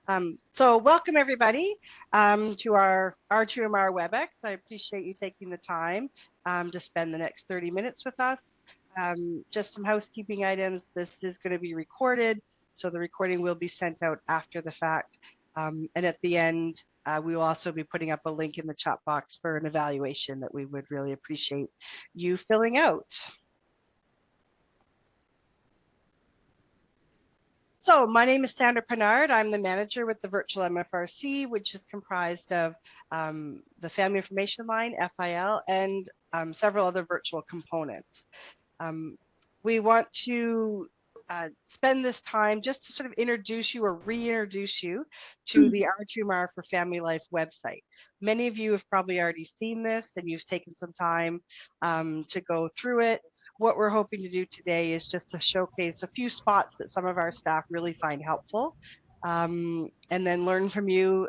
So welcome everybody to our R2MR WebEx. I appreciate you taking the time to spend the next 30 minutes with us. Just some housekeeping items. This is going to be recorded, so the recording will be sent out after the fact. And at the end, we will also be putting up a link in the chat box for an evaluation that we would really appreciate you filling out. So my name is Sandra Pinard. I'm the manager with the Virtual MFRC, which is comprised of the Family Information Line, FIL, and several other virtual components. We want to spend this time just to sort of introduce you or reintroduce you to the R2MR for Family Life website. Many of you have probably already seen this and you've taken some time to go through it. What we're hoping to do today is just to showcase a few spots that some of our staff really find helpful, and then learn from you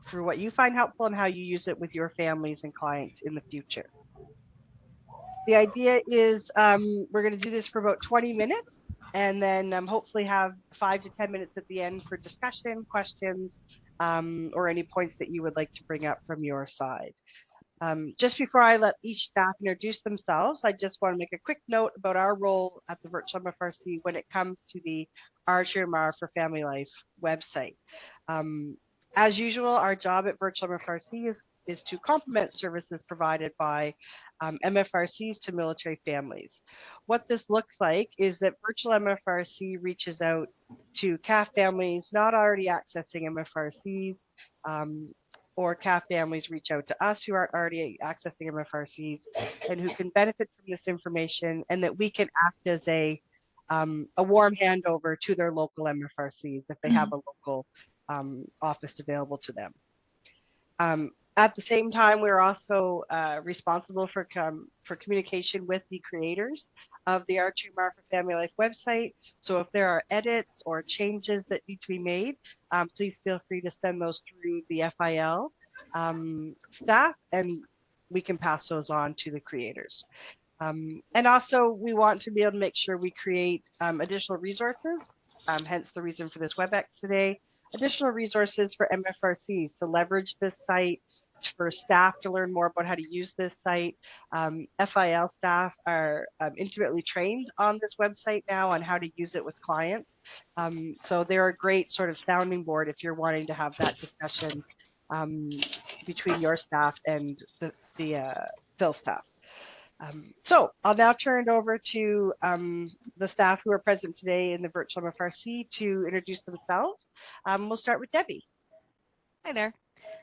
for what you find helpful and how you use it with your families and clients in the future. The idea is we're going to do this for about 20 minutes and then hopefully have 5 to 10 minutes at the end for discussion, questions, or any points that you would like to bring up from your side. Just before I let each staff introduce themselves, I just want to make a quick note about our role at the Virtual MFRC when it comes to the R2MR for Family Life website. As usual, our job at Virtual MFRC is to complement services provided by MFRCs to military families. What this looks like is that Virtual MFRC reaches out to CAF families not already accessing MFRCs, or CAF families reach out to us who aren't already accessing MFRCs and who can benefit from this information, and that we can act as a warm handover to their local MFRCs if they have a local office available to them. At the same time, we're also responsible for communication with the creators of the R2MR for Family Life website. So if there are edits or changes that need to be made, please feel free to send those through the FIL staff and we can pass those on to the creators. And also we want to be able to make sure we create additional resources, hence the reason for this WebEx today, additional resources for MFRCs to leverage this site, for staff to learn more about how to use this site. FIL staff are intimately trained on this website now on how to use it with clients. So they're a great sort of sounding board if you're wanting to have that discussion between your staff and the Phil staff. So I'll now turn it over to the staff who are present today in the Virtual MFRC to introduce themselves. We'll start with Debbie. Hi there.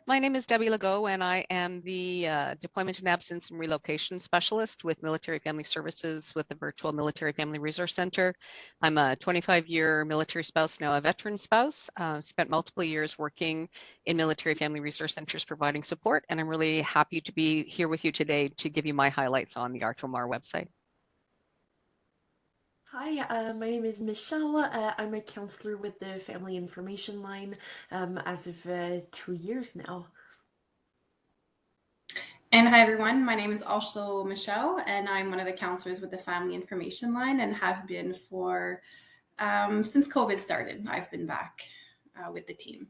My name is Debbie Legault, and I am the Deployment and Absence and Relocation Specialist with Military Family Services with the Virtual Military Family Resource Center. I'm a 25-year military spouse, now a veteran spouse. Spent multiple years working in military family resource centers providing support, and I'm really happy to be here with you today to give you my highlights on the R2MR website. Hi, my name is Michelle. I'm a counselor with the Family Information Line as of 2 years now. And hi everyone, my name is also Michelle and I'm one of the counselors with the Family Information Line and have been for, since COVID started, I've been back with the team.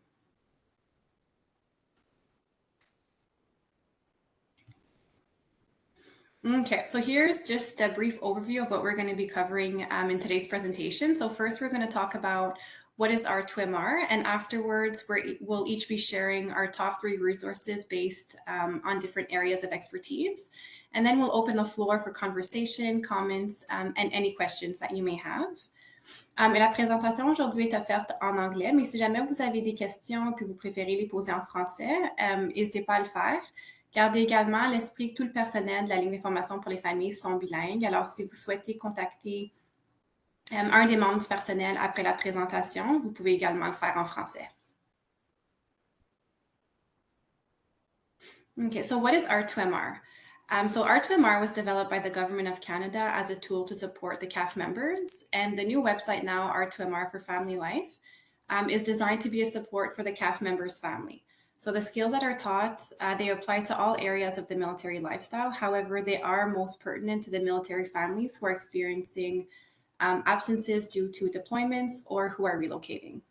Okay, so here's just a brief overview of what we're going to be covering in today's presentation. So first we're going to talk about what is R2MR, and afterwards we'll each be sharing our top 3 resources based on different areas of expertise. And then we'll open the floor for conversation, comments, and any questions that you may have. Et la présentation aujourd'hui est offerte en anglais, mais si jamais vous avez des questions puis vous préférez les poser en français, n'hésitez pas à le faire. Gardez également à l'esprit que tout le personnel de la ligne d'information pour les familles sont bilingues. Alors, si vous souhaitez contacter un des membres du personnel après la présentation, vous pouvez également le faire en français. Okay, so what is R2MR? So R2MR was developed by the Government of Canada as a tool to support the CAF members, and the new website now, R2MR for Family Life, is designed to be a support for the CAF members' family. So the skills that are taught, they apply to all areas of the military lifestyle. However, they are most pertinent to the military families who are experiencing absences due to deployments or who are relocating.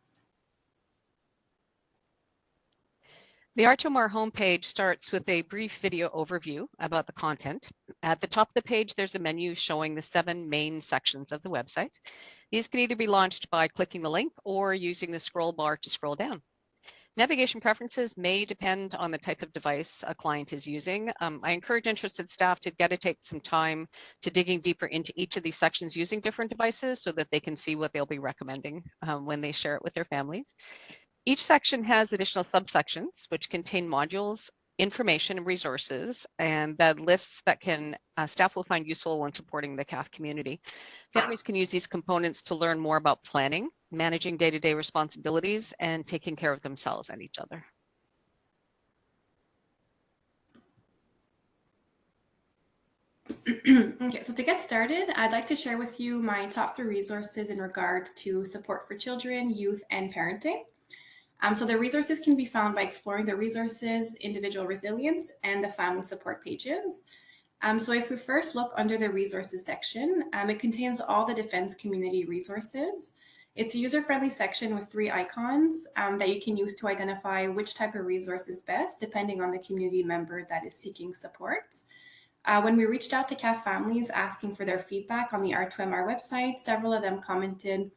The R2MR homepage starts with a brief video overview about the content. At the top of the page, there's a menu showing the 7 main sections of the website. These can either be launched by clicking the link or using the scroll bar to scroll down. Navigation preferences may depend on the type of device a client is using. I encourage interested staff to take some time to digging deeper into each of these sections using different devices so that they can see what they'll be recommending when they share it with their families. Each section has additional subsections which contain modules, information, and resources, and that lists that staff will find useful when supporting the CAF community. Families can use these components to learn more about planning, managing day-to-day responsibilities, and taking care of themselves and each other. Okay, so to get started, I'd like to share with you my top 3 resources in regards to support for children, youth, and parenting. So the resources can be found by exploring the resources, individual resilience, and the family support pages. So if we first look under the resources section, it contains all the defense community resources. It's a user-friendly section with 3 icons that you can use to identify which type of resource is best, depending on the community member that is seeking support. When we reached out to CAF families asking for their feedback on the R2MR website, several of them commented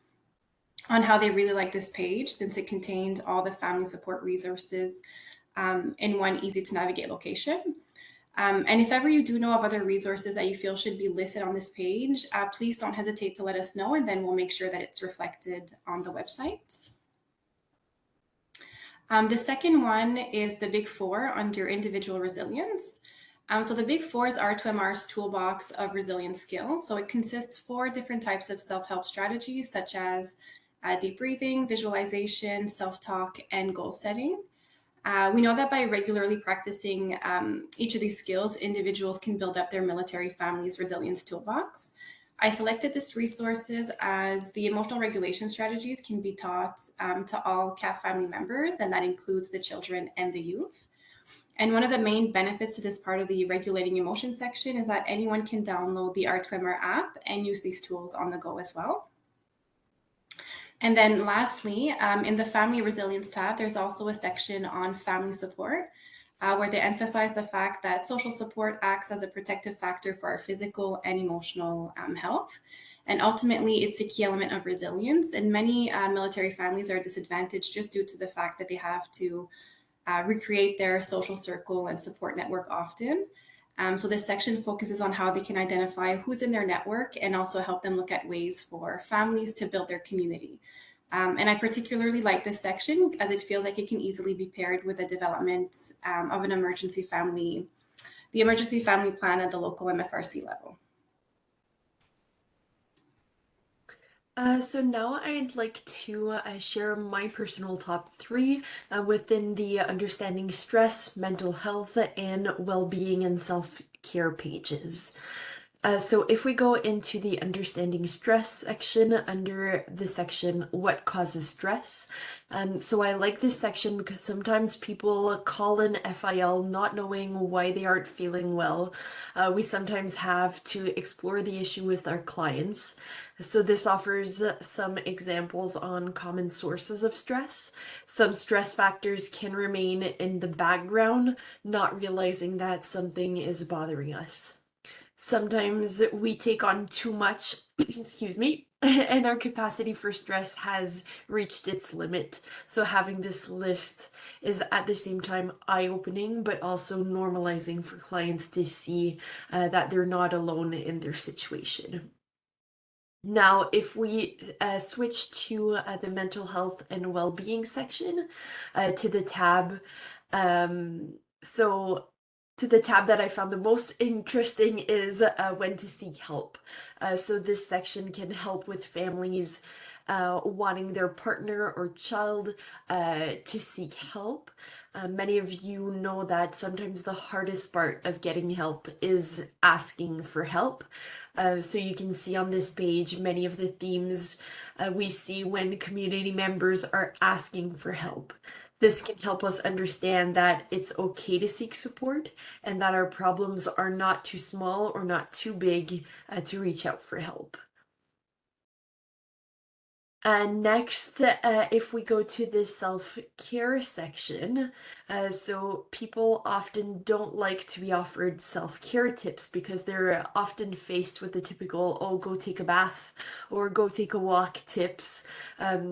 on how they really like this page since it contained all the family support resources in one easy to navigate location. And if ever you do know of other resources that you feel should be listed on this page, please don't hesitate to let us know, and then we'll make sure that it's reflected on the website. The second one is the Big 4 under individual resilience. So the Big 4 is R2MR's toolbox of resilience skills. So it consists 4 different types of self-help strategies, such as deep breathing, visualization, self-talk, and goal setting. We know that by regularly practicing each of these skills, individuals can build up their military family's resilience toolbox. I selected this resources as the emotional regulation strategies can be taught to all CAF family members, and that includes the children and the youth. And one of the main benefits to this part of the regulating emotion section is that anyone can download the R2MR app and use these tools on the go as well. And then lastly, in the family resilience tab, there's also a section on family support where they emphasize the fact that social support acts as a protective factor for our physical and emotional health. And ultimately, it's a key element of resilience. And many military families are disadvantaged just due to the fact that they have to recreate their social circle and support network often. So this section focuses on how they can identify who's in their network and also help them look at ways for families to build their community. And I particularly like this section as it feels like it can easily be paired with the development of an emergency family plan at the local MFRC level. So now I'd like to share my personal top 3 within the understanding stress, mental health, and well-being and self-care pages. So if we go into the understanding stress section under the section what causes stress, so I like this section because sometimes people call in FIL not knowing why they aren't feeling well. We sometimes have to explore the issue with our clients. So this offers some examples on common sources of stress. Some stress factors can remain in the background, not realizing that something is bothering us. Sometimes we take on too much, excuse me, and our capacity for stress has reached its limit. So having this list is at the same time eye-opening, but also normalizing for clients to see that they're not alone in their situation. Now, if we switch to the mental health and well-being section, to the tab, to the tab that I found the most interesting is when to seek help. So this section can help with families wanting their partner or child to seek help. Many of you know that sometimes the hardest part of getting help is asking for help. So you can see on this page many of the themes we see when community members are asking for help. This can help us understand that it's okay to seek support and that our problems are not too small or not too big to reach out for help. Next, if we go to the self-care section, so people often don't like to be offered self-care tips because they're often faced with the typical, oh, go take a bath or go take a walk tips.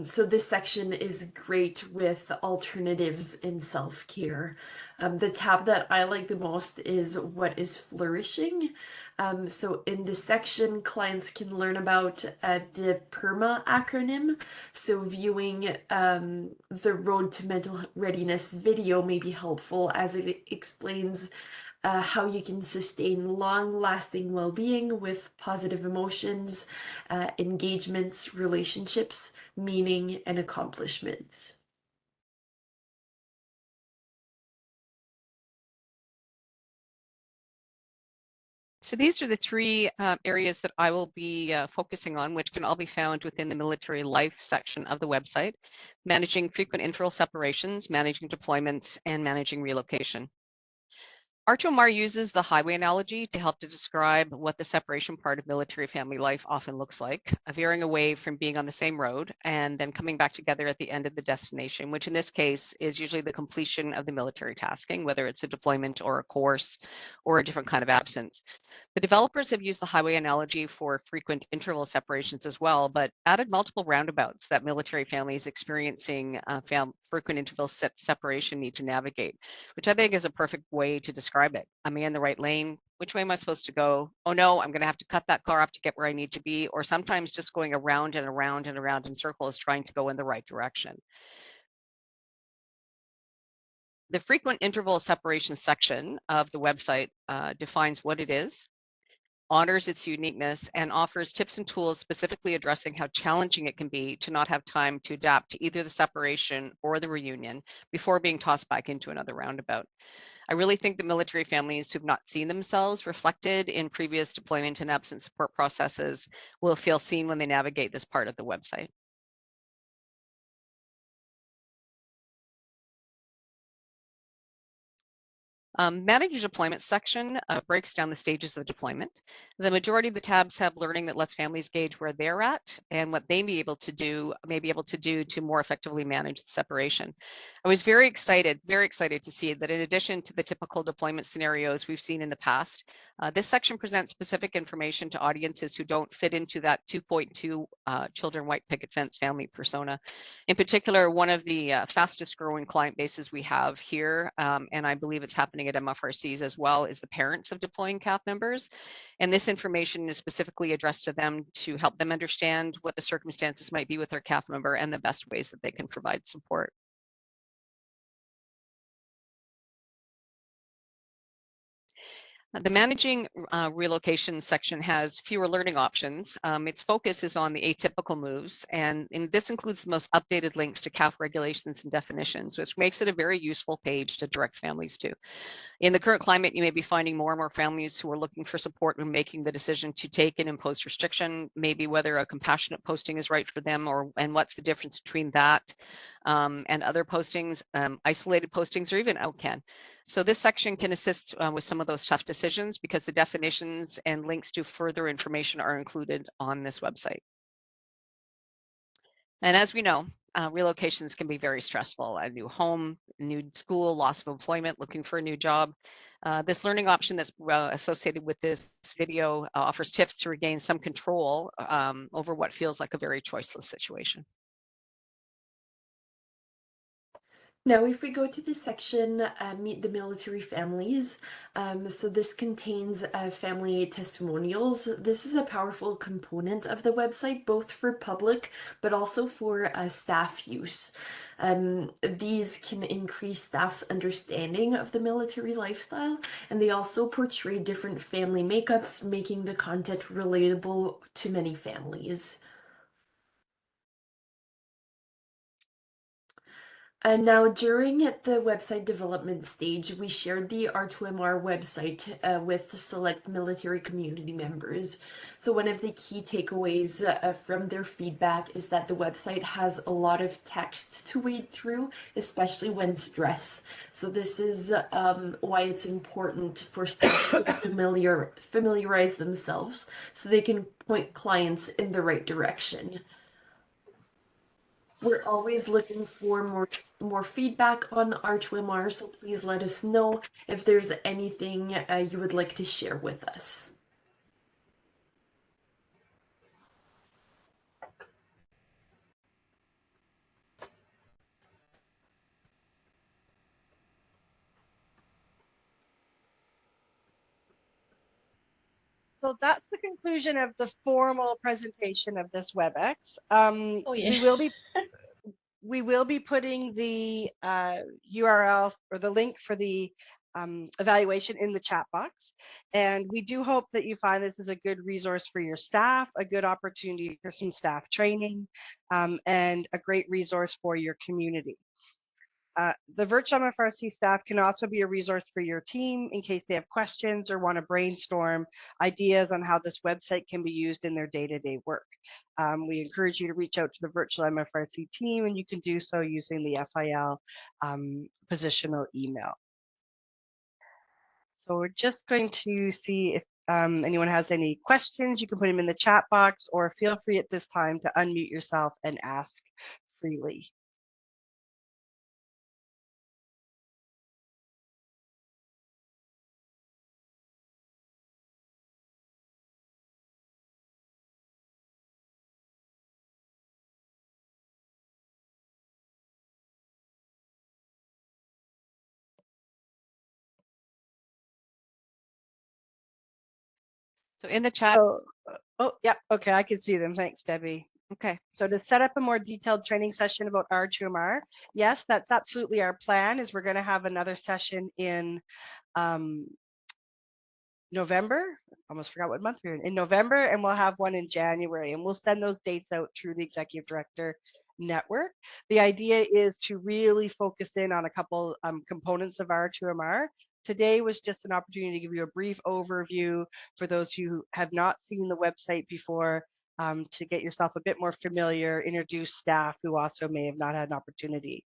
So this section is great with alternatives in self-care. The tab that I like the most is what is flourishing. So in this section, clients can learn about the PERMA acronym. So viewing the Road to Mental Readiness video may be helpful as it explains how you can sustain long-lasting well-being with positive emotions, engagements, relationships, meaning, and accomplishments. So these are the three areas that I will be focusing on, which can all be found within the military life section of the website: managing frequent interval separations, managing deployments, and managing relocation. R2MR uses the highway analogy to help to describe what the separation part of military family life often looks like, veering away from being on the same road and then coming back together at the end of the destination, which in this case is usually the completion of the military tasking, whether it's a deployment or a course or a different kind of absence. The developers have used the highway analogy for frequent interval separations as well, but added multiple roundabouts that military families experiencing frequent interval separation need to navigate, which I think is a perfect way to describe it. Am I in the right lane? Which way am I supposed to go? Oh no, I'm going to have to cut that car off to get where I need to be. Or sometimes just going around and around and around in circles trying to go in the right direction. The frequent interval separation section of the website defines what it is, honors its uniqueness, and offers tips and tools specifically addressing how challenging it can be to not have time to adapt to either the separation or the reunion before being tossed back into another roundabout. I really think that military families who've not seen themselves reflected in previous deployment and absence support processes will feel seen when they navigate this part of the website. Manage deployment section breaks down the stages of deployment. The majority of the tabs have learning that lets families gauge where they're at and what they may be able to do to more effectively manage the separation. I was very excited to see that in addition to the typical deployment scenarios we've seen in the past, this section presents specific information to audiences who don't fit into that 2.2 children white picket fence family persona. In particular, one of the fastest growing client bases we have here, and I believe it's happening at MFRCs as well, is the parents of deploying CAF members. And this information is specifically addressed to them to help them understand what the circumstances might be with their CAF member and the best ways that they can provide support. The managing relocation section has fewer learning options. Its focus is on the atypical moves, and this includes the most updated links to CAF regulations and definitions, which makes it a very useful page to direct families to. In the current climate, you may be finding more and more families who are looking for support when making the decision to take an imposed restriction, maybe whether a compassionate posting is right for them, and what's the difference between that and other postings, isolated postings, or even OutCan. So this section can assist with some of those tough decisions because the definitions and links to further information are included on this website. And as we know, relocations can be very stressful. A new home, new school, loss of employment, looking for a new job. This learning option that's associated with this video offers tips to regain some control over what feels like a very choiceless situation. Now, if we go to the section, Meet the Military Families, so this contains family testimonials. This is a powerful component of the website, both for public, but also for staff use. These can increase staff's understanding of the military lifestyle, and they also portray different family makeups, making the content relatable to many families. And now during the website development stage, we shared the R2MR website with the select military community members. So one of the key takeaways from their feedback is that the website has a lot of text to wade through, especially when stressed. So this is why it's important for staff to familiarize themselves so they can point clients in the right direction. We're always looking for more feedback on R2MR, so please let us know if there's anything you would like to share with us. So that's the conclusion of the formal presentation of this WebEx. Oh, yeah. We will be putting the URL or the link for the evaluation in the chat box. And we do hope that you find this is a good resource for your staff, a good opportunity for some staff training, and a great resource for your community. The virtual MFRC staff can also be a resource for your team in case they have questions or want to brainstorm ideas on how this website can be used in their day-to-day work. We encourage you to reach out to the virtual MFRC team, and you can do so using the FIL positional email. So we're just going to see if anyone has any questions. You can put them in the chat box, or feel free at this time to unmute yourself and ask freely. So in the chat. So, oh, yeah, okay, I can see them. Thanks, Debbie. Okay. So to set up a more detailed training session about R2MR, yes, that's absolutely our plan. Is we're going to have another session in November. Almost forgot what month we're in November, and we'll have one in January, and we'll send those dates out through the executive director network. The idea is to really focus in on a couple components of R2MR. Today was just an opportunity to give you a brief overview for those who have not seen the website before, to get yourself a bit more familiar, introduce staff who also may have not had an opportunity.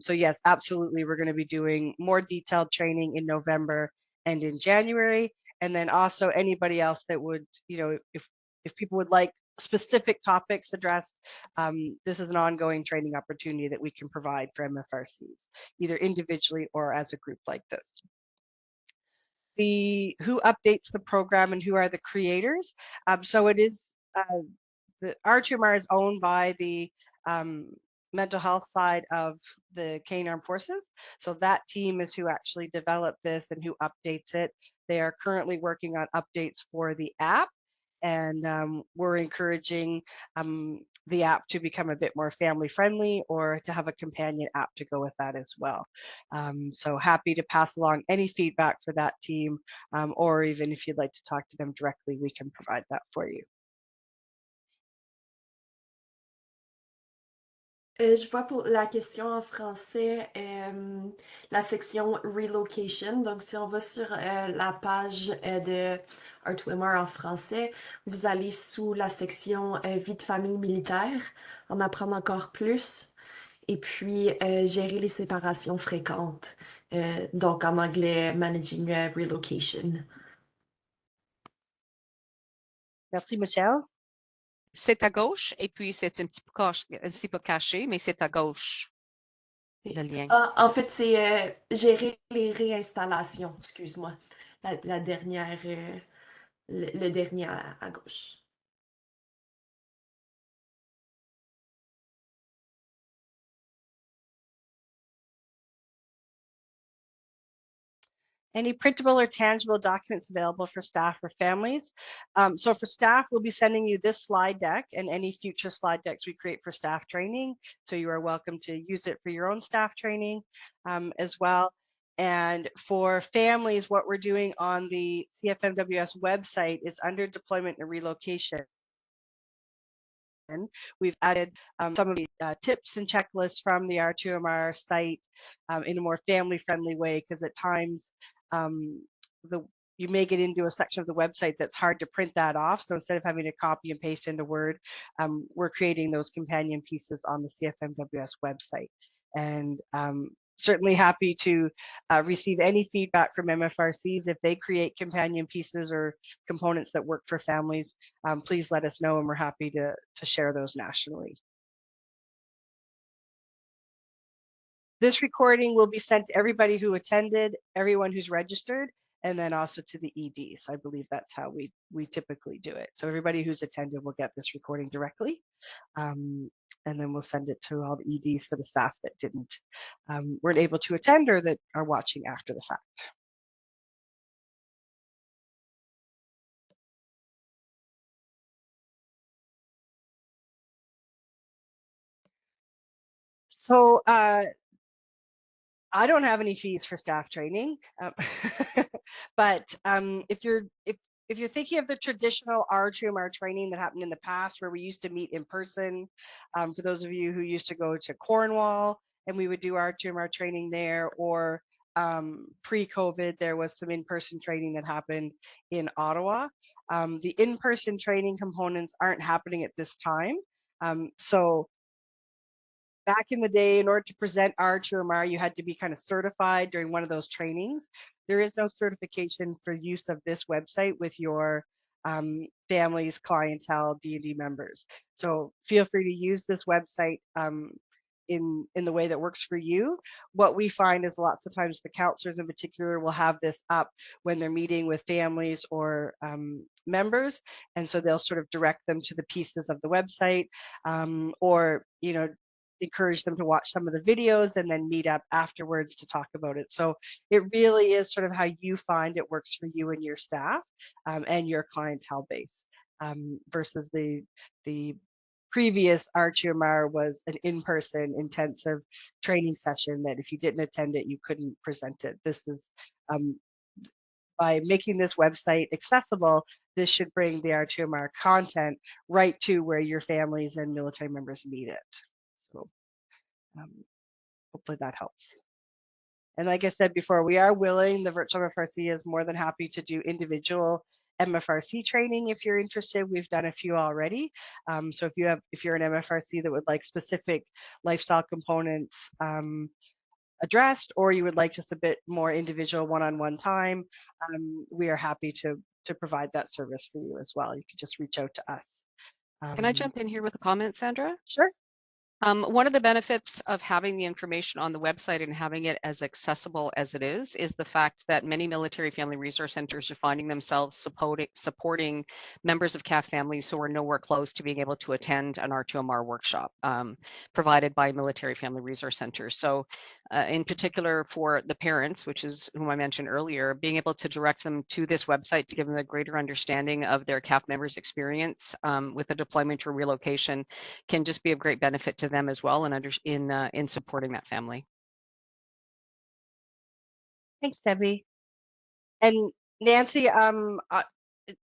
So yes, absolutely, we're going to be doing more detailed training in November and in January. And then also anybody else that would, you know, if people would like specific topics addressed, this is an ongoing training opportunity that we can provide for MFRCs, either individually or as a group like this. Who updates the program and who are the creators? So it is, the R2MR is owned by the mental health side of the Canadian Armed Forces. So that team is who actually developed this and who updates it. They are currently working on updates for the app, and we're encouraging the app to become a bit more family friendly, or to have a companion app to go with that as well. So happy to pass along any feedback for that team, or even if you'd like to talk to them directly, we can provide that for you. Je vois pour la question en français, la section Relocation. Donc, si on va sur la page de R2MR en français, vous allez sous la section Vie de famille militaire, en apprendre encore plus, et puis gérer les séparations fréquentes. Donc, en anglais, Managing Relocation. Merci, Michelle. C'est à gauche, et puis c'est un petit peu caché, mais c'est à gauche, le lien. En fait, c'est gérer les réinstallations, excuse-moi. La dernière, le dernier à gauche. Any printable or tangible documents available for staff or families? So for staff, we'll be sending you this slide deck and any future slide decks we create for staff training. So you are welcome to use it for your own staff training as well. And for families, what we're doing on the CFMWS website is under deployment and relocation. We've added some of the tips and checklists from the R2MR site in a more family-friendly way, because at times you may get into a section of the website that's hard to print that off. So instead of having to copy and paste into Word, we're creating those companion pieces on the CFMWS website. And certainly happy to receive any feedback from MFRCs. If they create companion pieces or components that work for families, please let us know, and we're happy to share those nationally. This recording will be sent to everybody who attended, everyone who's registered, and then also to the EDs. I believe that's how we typically do it. So everybody who's attended will get this recording directly, and then we'll send it to all the EDs for the staff that weren't able to attend or that are watching after the fact. So I don't have any fees for staff training, but if you're thinking of the traditional R2MR training that happened in the past, where we used to meet in person, for those of you who used to go to Cornwall and we would do R2MR training there, or pre-COVID, there was some in-person training that happened in Ottawa. The in-person training components aren't happening at this time. So back in the day, in order to present R2MR, you had to be kind of certified during one of those trainings. There is no certification for use of this website with your families, clientele, D&D members. So feel free to use this website in the way that works for you. What we find is lots of times the counselors in particular will have this up when they're meeting with families or members, and so they'll sort of direct them to the pieces of the website, or encourage them to watch some of the videos and then meet up afterwards to talk about it. So it really is sort of how you find it works for you and your staff and your clientele base, versus the previous R2MR was an in-person intensive training session that if you didn't attend it, you couldn't present it. This is by making this website accessible, this should bring the R2MR content right to where your families and military members need it. So hopefully that helps. And like I said before, we are willing, the virtual MFRC is more than happy to do individual MFRC training if you're interested. We've done a few already. So if you're an MFRC that would like specific lifestyle components addressed, or you would like just a bit more individual one-on-one time, we are happy to provide that service for you as well. You can just reach out to us. Can I jump in here with a comment, Sandra? Sure. One of the benefits of having the information on the website and having it as accessible as it is the fact that many military family resource centers are finding themselves supporting members of CAF families who are nowhere close to being able to attend an R2MR workshop provided by military family resource centers. So in particular for the parents, which is whom I mentioned earlier, being able to direct them to this website to give them a greater understanding of their CAF members' experience with the deployment or relocation can just be of great benefit to them as well, and in supporting that family. Thanks, Debbie. And Nancy,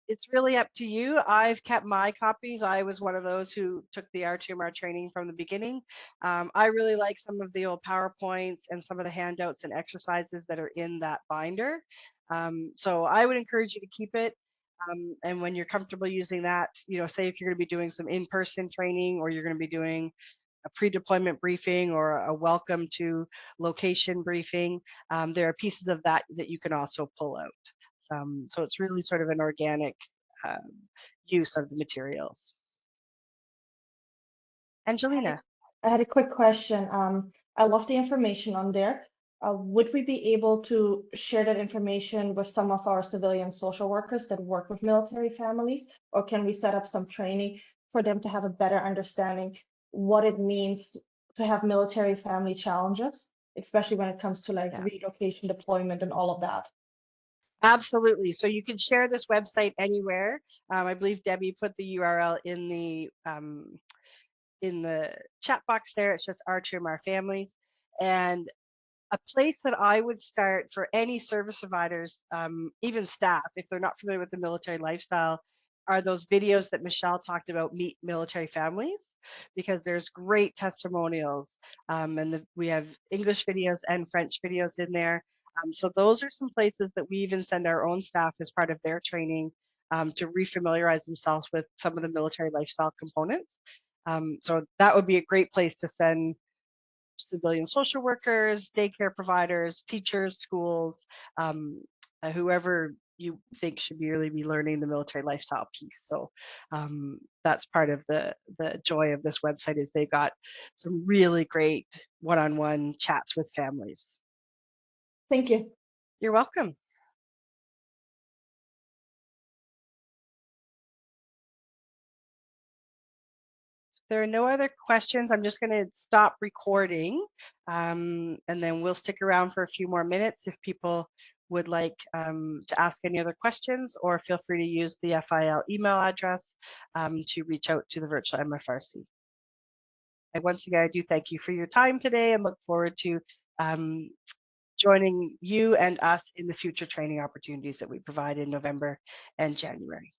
it's really up to you. I've kept my copies. I was one of those who took the R2MR training from the beginning. I really like some of the old PowerPoints and some of the handouts and exercises that are in that binder. So I would encourage you to keep it. And when you're comfortable using that, say if you're going to be doing some in-person training, or you're going to be doing a pre-deployment briefing or a welcome to location briefing, there are pieces of that you can also pull out. So it's really sort of an organic use of the materials. Angelina. I had a quick question. I love the information on there. Would we be able to share that information with some of our civilian social workers that work with military families, or can we set up some training for them to have a better understanding what it means to have military family challenges, especially when it comes to like relocation, deployment, and all of that? Absolutely. So you can share this website anywhere. I believe Debbie put the URL in the chat box there. It's just R2MR Families. And a place that I would start for any service providers, even staff, if they're not familiar with the military lifestyle, are those videos that Michelle talked about, Meet Military Families, because there's great testimonials, and we have English videos and French videos in there. So those are some places that we even send our own staff as part of their training to refamiliarize themselves with some of the military lifestyle components. So that would be a great place to send civilian social workers, daycare providers, teachers, schools, whoever you think should really be learning the military lifestyle piece. So that's part of the joy of this website, is they've got some really great one-on-one chats with families. Thank you. You're welcome. So if there are no other questions, I'm just going to stop recording, and then we'll stick around for a few more minutes if people would like to ask any other questions, or feel free to use the FIL email address to reach out to the virtual MFRC. And once again, I do thank you for your time today and look forward to joining you and us in the future training opportunities that we provide in November and January.